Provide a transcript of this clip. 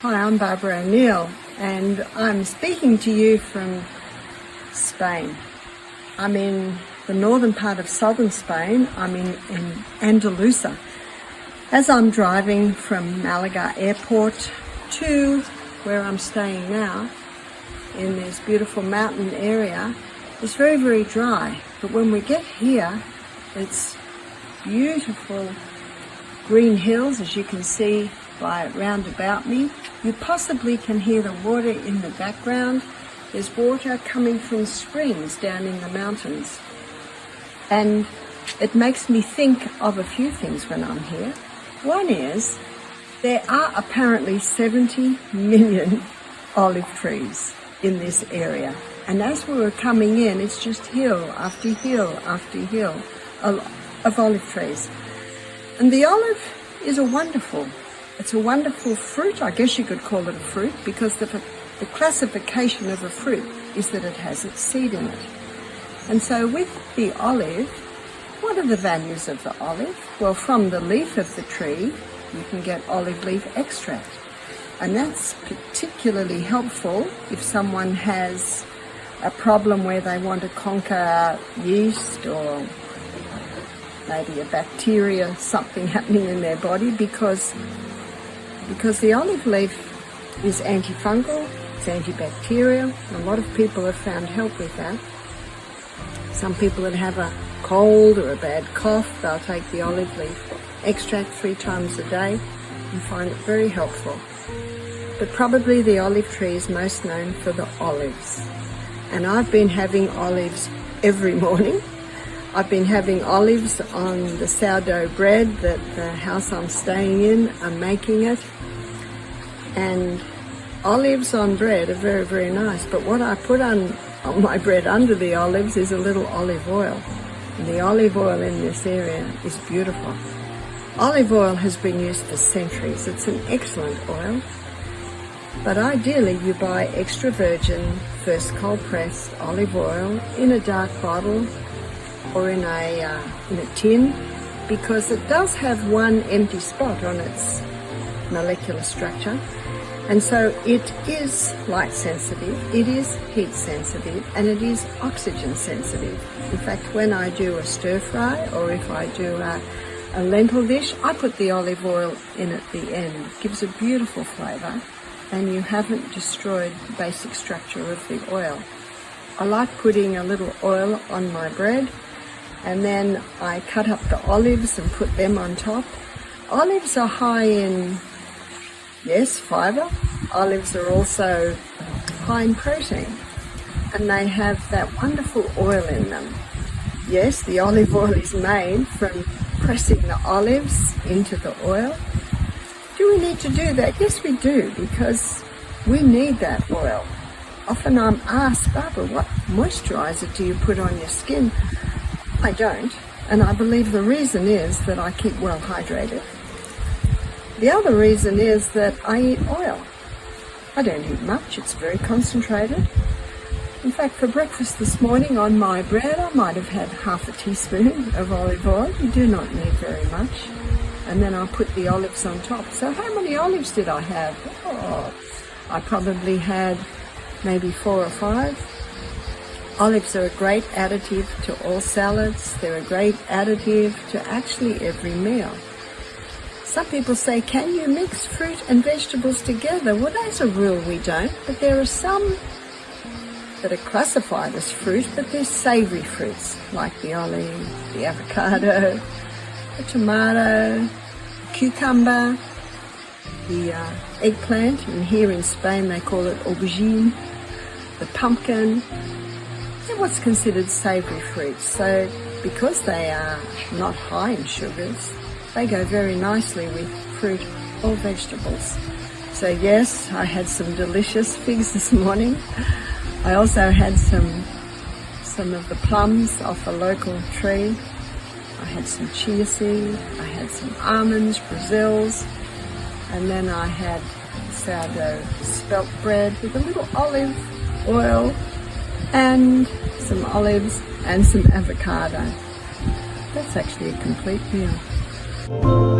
Hi, I'm Barbara O'Neill and I'm speaking to you from Spain. I'm in the northern part of southern Spain. I'm in Andalusia. As I'm driving from Malaga airport to where I'm staying now, in this beautiful mountain area, it's very, very dry. But when we get here, it's beautiful green hills, as you can see round about me. You possibly can hear the water in the background. There's water coming from springs down in the mountains. And it makes me think of a few things when I'm here. One is, there are apparently 70 million olive trees in this area. And as we were coming in, it's just hill after hill after hill of olive trees. And the olive is a wonderful fruit. I guess you could call it a fruit, because the classification of a fruit is that it has its seed in it. And so with the olive, what are the values of the olive? Well, from the leaf of the tree, you can get olive leaf extract. And that's particularly helpful if someone has a problem where they want to conquer yeast or maybe a bacteria, something happening in their body, because the olive leaf is antifungal, it's antibacterial. A lot of people have found help with that. Some people that have a cold or a bad cough, they'll take the olive leaf extract 3 times a day and find it very helpful. But probably the olive tree is most known for the olives. And I've been having olives every morning. I've been having olives on the sourdough bread that the house I'm staying in are making it. And olives on bread are very, very nice. But what I put on my bread under the olives is a little olive oil. And the olive oil in this area is beautiful. Olive oil has been used for centuries. It's an excellent oil. But ideally you buy extra virgin, first cold pressed olive oil in a dark bottle or in a tin, because it does have one empty spot on its molecular structure. And so it is light sensitive, it is heat sensitive, and it is oxygen sensitive. In fact, when I do a stir fry or if I do a lentil dish, I put the olive oil in at the end. It gives a beautiful flavour, and you haven't destroyed the basic structure of the oil. I like putting a little oil on my bread, and then I cut up the olives and put them on top. Olives are high in, yes, fibre. Olives are also high in protein, and they have that wonderful oil in them. Yes, the olive oil is made from pressing the olives into the oil. Do we need to do that? Yes, we do, because we need that oil. Often I'm asked, Barbara, what moisturiser do you put on your skin? I don't, and I believe the reason is that I keep well hydrated. The other reason is that I eat oil. I don't eat much, it's very concentrated. In fact, for breakfast this morning on my bread, I might have had half a teaspoon of olive oil. You do not need very much. And then I'll put the olives on top. So how many olives did I have? Oh, I probably had maybe 4 or 5. Olives are a great additive to all salads. They're a great additive to actually every meal. Some people say, can you mix fruit and vegetables together? Well, as a rule we don't, but there are some that are classified as fruit, but they're savoury fruits, like the olive, the avocado, the tomato, the cucumber, the eggplant, and here in Spain they call it aubergine, the pumpkin. They're what's considered savoury fruits. So because they are not high in sugars, they go very nicely with fruit or vegetables. So yes, I had some delicious figs this morning. I also had some of the plums off a local tree. I had some chia seed, I had some almonds, Brazils, and then I had sourdough spelt bread with a little olive oil and some olives and some avocado. That's actually a complete meal.